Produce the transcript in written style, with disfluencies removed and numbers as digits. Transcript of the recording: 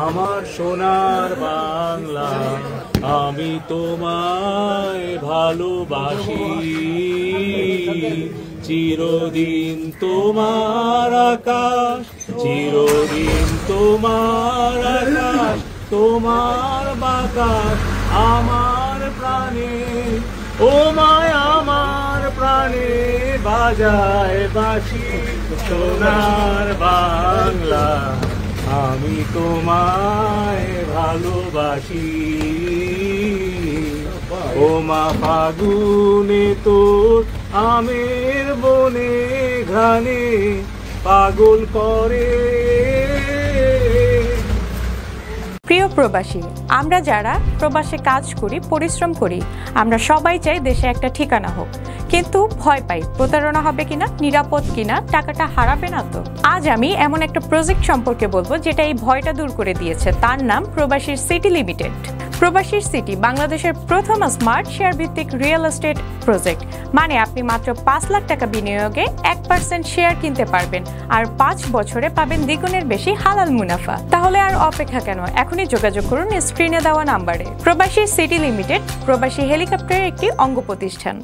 আমার সোনার বাংলা, আমি তোমায় ভালোবাসি, চিরদিন তোমার আকাশ, চিরদিন তোমার আকাশ, তোমার বাতাস আমার প্রাণে, ও মায় আমার প্রাণে বাজায় বাঁশি। সোনার বাংলা, আমি তোমায় ভালোবাসি, ও মা ফাগুনে তোর আমের বনে ঘ্রাণে পাগল করে। প্রিয় প্রবাসী, আমরা যারা প্রবাসে কাজ করি, পরিশ্রম করি, আমরা সবাই চাই দেশে একটা ঠিকানা হোক, কিন্তু ভয় পাই প্রতারণা হবে কিনা, নিরাপদ কিনা, টাকাটা হারাবে না তো। আজ আমি এমন একটা প্রজেক্ট সম্পর্কে বলবো যেটা এই ভয়টা দূর করে দিয়েছে। তার নাম প্রবাসীর সিটি লিমিটেড। প্রবাসীর সিটি বাংলাদেশের প্রথম স্মার্ট শেয়ার ভিত্তিক রিয়েল এস্টেট প্রজেক্ট। মানে আপনি মাত্র 5 লাখ টাকা বিনিয়োগে 1% শেয়ার কিনতে পারবেন, আর 5 বছরে পাবেন দ্বিগুণের বেশি হালাল মুনাফা। তাহলে আর অপেক্ষা কেন? এখনই যোগাযোগ করুন স্ক্রিনে দেওয়া নাম্বারে। প্রবাসী সিটি লিমিটেড প্রবাসী হেলিকপ্টারের একটি অঙ্গ প্রতিষ্ঠান।